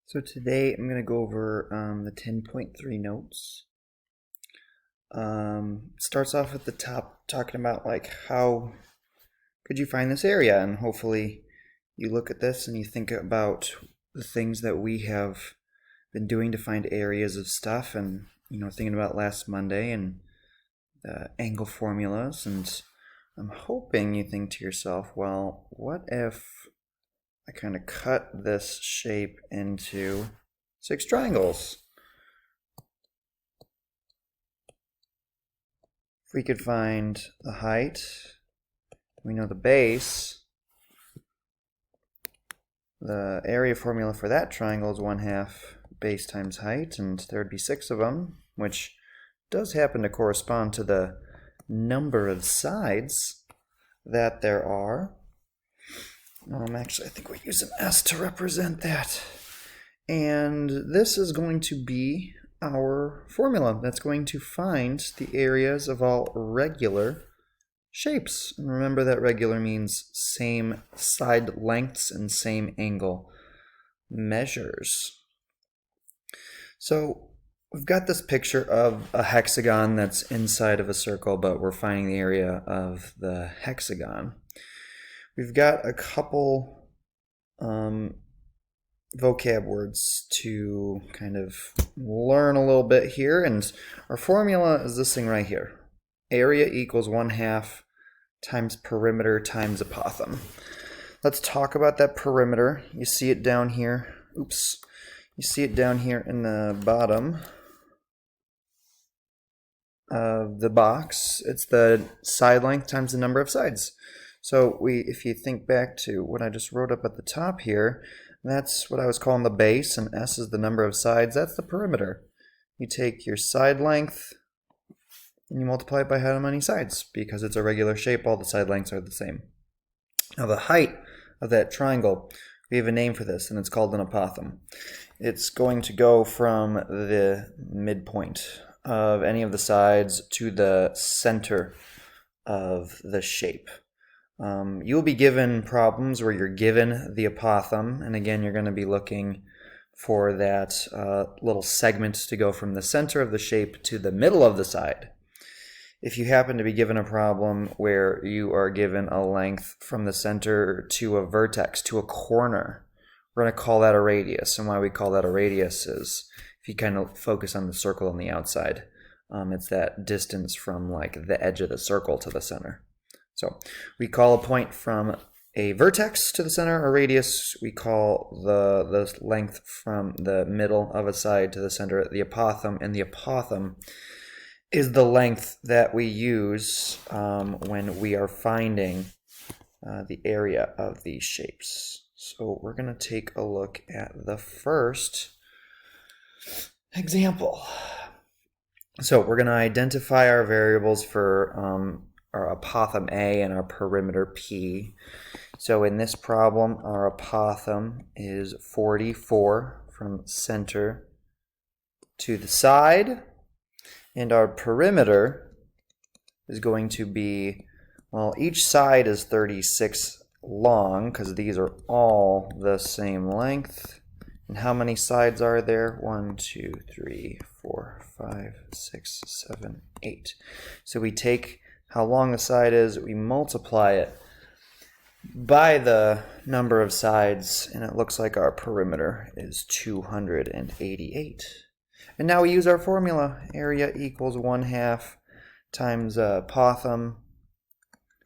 So today I'm going to go over the 10.3 notes. Starts off at the top talking about like how could you find this area, and hopefully you look at this and you think about the things that we have been doing to find areas of stuff, and thinking about last Monday and the angle formulas, and I'm hoping you think to yourself, well, what if I kind of cut this shape into 6 triangles? If we could find the height, we know the base. The area formula for that triangle is 1/2 base times height, and there would be 6 of them, which does happen to correspond to the number of sides that there are. Actually, I think we use an S to represent that. And this is going to be our formula that's going to find the areas of all regular shapes. And remember that regular means same side lengths and same angle measures. So we've got this picture of a hexagon that's inside of a circle, but we're finding the area of the hexagon. We've got a couple vocab words to kind of learn a little bit here, and our formula is this thing right here. Area equals 1/2 times perimeter times apothem. Let's talk about that perimeter. You see it down here. Oops. You see it down here in the bottom of the box. It's the side length times the number of sides. So if you think back to what I just wrote up at the top here, that's what I was calling the base, and S is the number of sides. That's the perimeter. You take your side length and you multiply it by how many sides. Because it's a regular shape, all the side lengths are the same. Now the height of that triangle, we have a name for this, and it's called an apothem. It's going to go from the midpoint of any of the sides to the center of the shape. You'll be given problems where you're given the apothem, and again, you're going to be looking for that little segment to go from the center of the shape to the middle of the side. If you happen to be given a problem where you are given a length from the center to a vertex, to a corner, we're going to call that a radius. And why we call that a radius is, if you kind of focus on the circle on the outside, it's that distance from like the edge of the circle to the center. So we call a point from a vertex to the center a radius. We call the length from the middle of a side to the center the apothem, and the apothem is the length that we use when we are finding the area of these shapes. So we're going to take a look at the first example. So we're going to identify our variables for our apothem A and our perimeter P. So in this problem, our apothem is 44 from center to the side, and our perimeter is going to be, well, each side is 36 long because these are all the same length. And how many sides are there? 1, 2, 3, 4, 5, 6, 7, 8. So we take how long the side is, we multiply it by the number of sides, and it looks like our perimeter is 288. And now we use our formula. Area equals 1/2 times apothem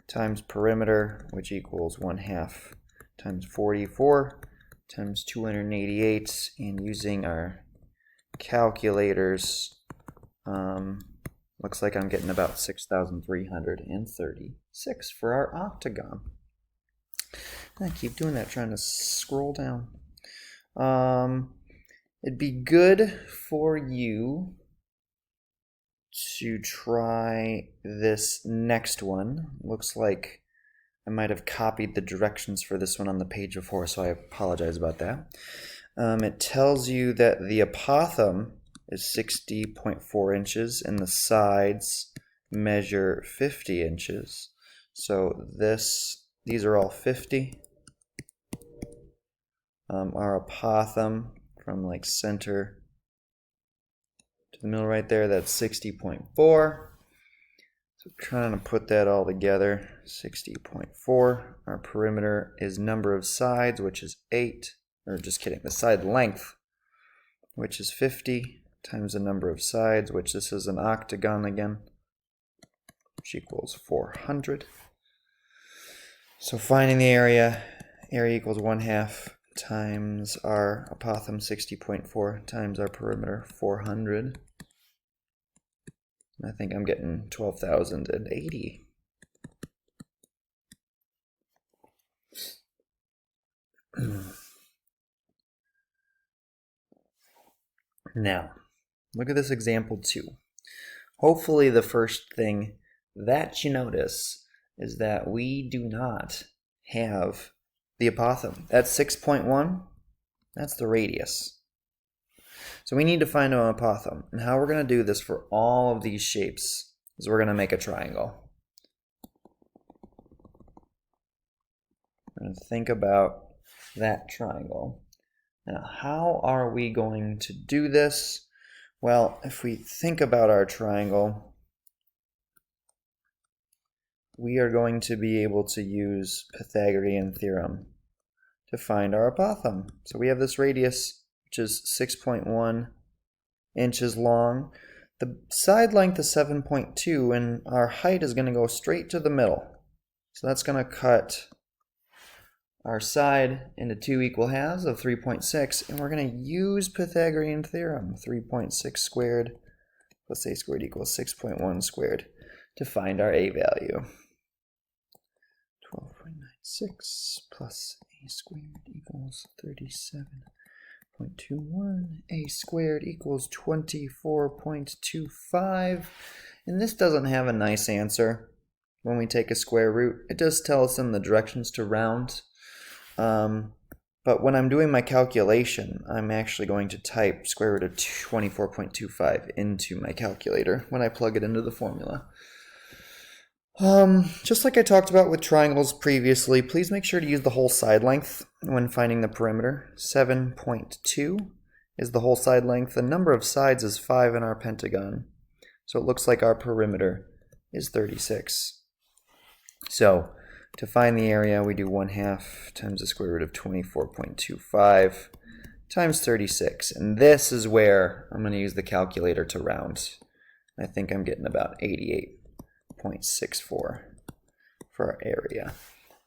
times perimeter, which equals 1/2 times 44 times 288. And using our calculators, looks like I'm getting about 6,336 for our octagon. I keep doing that, trying to scroll down. It'd be good for you to try this next one. Looks like I might have copied the directions for this one on the page before, so I apologize about that. It tells you that the apothem is 60.4 inches and the sides measure 50 inches. So these are all 50. Our apothem from like center to the middle right there, that's 60.4. So trying to put that all together, 60.4. Our perimeter is number of sides, which is 8, or just kidding, the side length, which is 50, times the number of sides, which this is an octagon again, which equals 400. So finding the area equals 1/2 times our apothem 60.4 times our perimeter 400. I think I'm getting 12,080. Now, look at this example 2. Hopefully the first thing that you notice is that we do not have the apothem. That's 6.1. That's the radius. So we need to find an apothem. And how we're going to do this for all of these shapes is we're going to make a triangle. We're going to think about that triangle. Now, how are we going to do this? Well, if we think about our triangle, we are going to be able to use Pythagorean theorem to find our apothem. So we have this radius, which is 6.1 inches long. The side length is 7.2, and our height is going to go straight to the middle. So that's going to cut our side into 2 equal halves of 3.6, and we're going to use Pythagorean theorem, 3.6 squared plus a squared equals 6.1 squared, to find our a value. 12.96 plus a squared equals 37.21. A squared equals 24.25. And this doesn't have a nice answer when we take a square root. It does tell us in the directions to round. But when I'm doing my calculation, I'm actually going to type square root of 24.25 into my calculator when I plug it into the formula. Just like I talked about with triangles previously, please make sure to use the whole side length when finding the perimeter. 7.2 is the whole side length. The number of sides is 5 in our pentagon. So it looks like our perimeter is 36. So to find the area, we do 1/2 times the square root of 24.25 times 36. And this is where I'm going to use the calculator to round. I think I'm getting about 88.64 for our area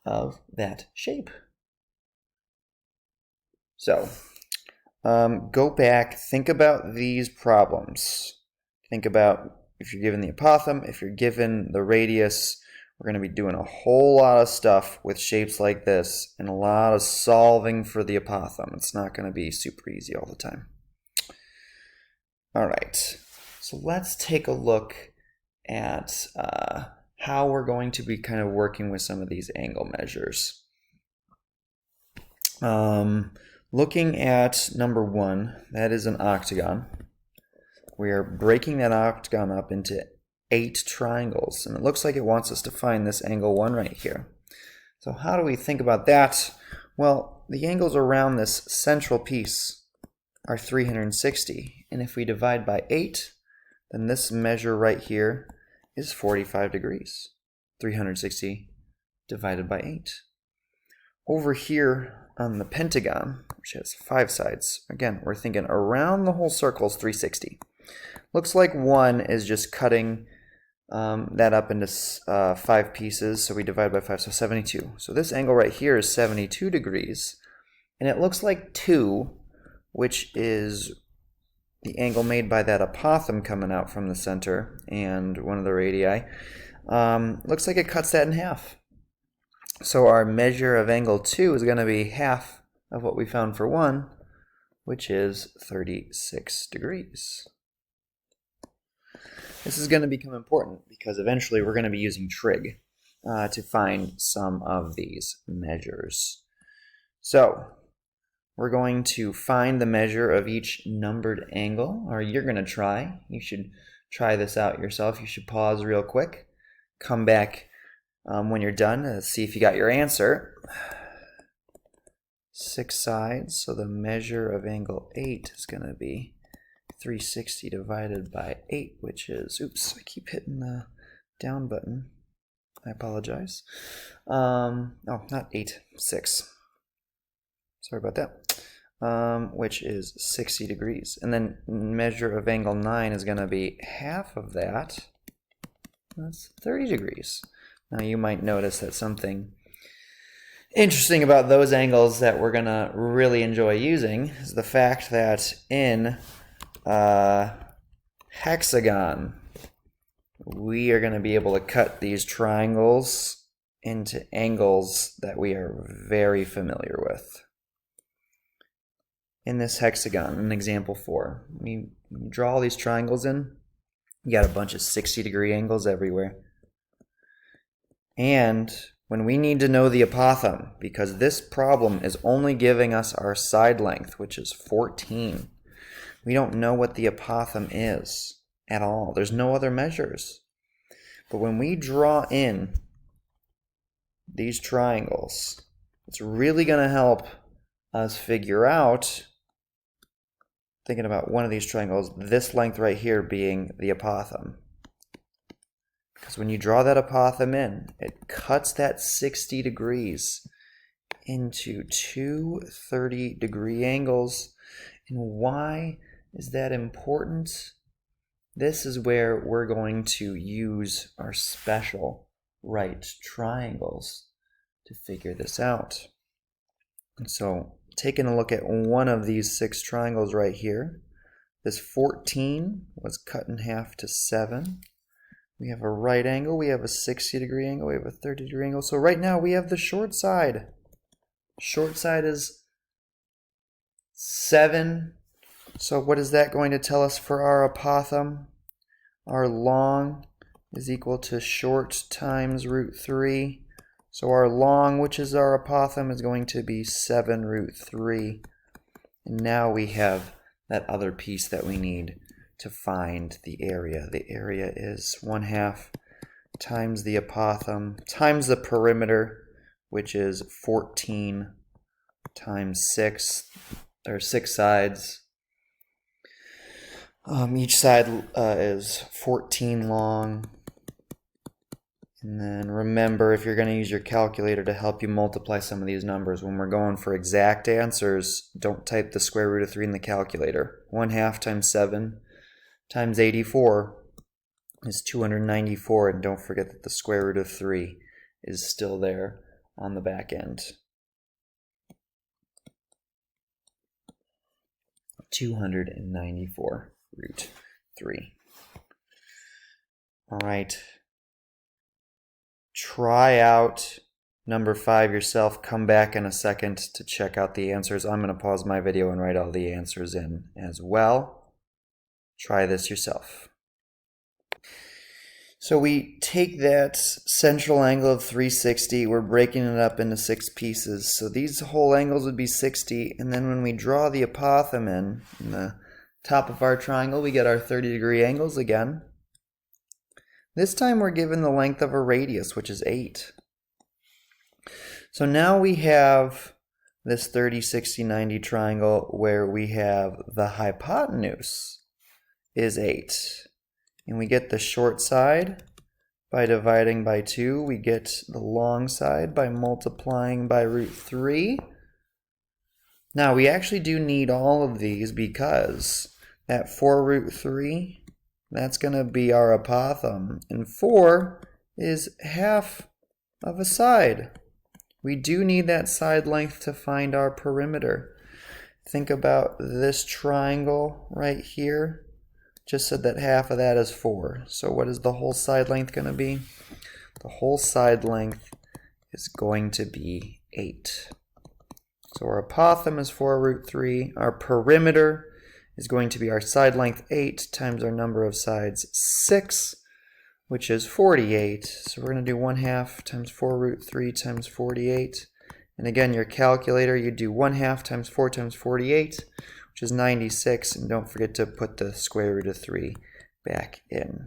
of that shape. So go back, think about these problems. Think about if you're given the apothem, if you're given the radius. We're going to be doing a whole lot of stuff with shapes like this and a lot of solving for the apothem. It's not going to be super easy all the time. All right, so let's take a look at how we're going to be kind of working with some of these angle measures. Looking at number 1, that is an octagon. We are breaking that octagon up into 8 triangles, and it looks like it wants us to find this angle 1 right here. So how do we think about that? Well, the angles around this central piece are 360, and if we divide by 8, then this measure right here is 45 degrees. 360 divided by 8. Over here on the pentagon, which has 5 sides, again, we're thinking around the whole circle is 360. Looks like 1 is just cutting that up into 5 pieces, so we divide by 5, so 72. So this angle right here is 72 degrees, and it looks like 2, which is the angle made by that apothem coming out from the center and one of the radii, looks like it cuts that in half. So our measure of angle 2 is going to be half of what we found for 1, which is 36 degrees. This is going to become important because eventually we're going to be using trig to find some of these measures. So we're going to find the measure of each numbered angle, or you're going to try. You should try this out yourself. You should pause real quick, come back when you're done, see if you got your answer. 6 sides, so the measure of angle 8 is going to be 360 divided by 8, which is, oops, I keep hitting the down button. I apologize. Oh, not 8, 6. Sorry about that. Which is 60 degrees. And then measure of angle 9 is going to be half of that. That's 30 degrees. Now you might notice that something interesting about those angles that we're going to really enjoy using is the fact that in hexagon, we are going to be able to cut these triangles into angles that we are very familiar with. In this hexagon, in example 4, we draw all these triangles in. You got a bunch of 60-degree angles everywhere. And when we need to know the apothem, because this problem is only giving us our side length, which is 14, we don't know what the apothem is at all. There's no other measures. But when we draw in these triangles, it's really going to help us figure out, thinking about one of these triangles, this length right here being the apothem. Because when you draw that apothem in, it cuts that 60 degrees into two 30-degree angles. And why is that important? This is where we're going to use our special right triangles to figure this out. And so, taking a look at one of these 6 triangles right here, this 14 was cut in half to 7. We have a right angle, we have a 60-degree angle, we have a 30-degree angle. So right now we have the short side. Short side is 7. So what is that going to tell us for our apothem? Our long is equal to short times root 3. So our long, which is our apothem, is going to be 7 root 3. And now we have that other piece that we need to find the area. The area is 1/2 times the apothem times the perimeter, which is 14 times 6, or 6 sides. Each side is 14 long. And then remember, if you're going to use your calculator to help you multiply some of these numbers, when we're going for exact answers, don't type the square root of 3 in the calculator. 1/2 times 7 times 84 is 294, and don't forget that the square root of 3 is still there on the back end. 294 root 3. All right. Try out number 5 yourself. Come back in a second to check out the answers. I'm going to pause my video and write all the answers in as well. Try this yourself. So we take that central angle of 360, we're breaking it up into 6 pieces. So these whole angles would be 60, and then when we draw the apothem in the top of our triangle, we get our 30-degree angles again. This time we're given the length of a radius, which is 8. So now we have this 30, 60, 90 triangle where we have the hypotenuse is 8. And we get the short side by dividing by 2. We get the long side by multiplying by root 3. Now we actually do need all of these because that 4 root 3, that's going to be our apothem. And 4 is half of a side. We do need that side length to find our perimeter. Think about this triangle right here. Just said that half of that is 4. So what is the whole side length going to be? The whole side length is going to be 8. So our apothem is 4 root 3. Our perimeter is going to be our side length 8 times our number of sides 6, which is 48. So we're going to do 1/2 times 4 root 3 times 48. And again, your calculator, you do 1/2 times 4 times 48, which is 96, and don't forget to put the square root of 3 back in.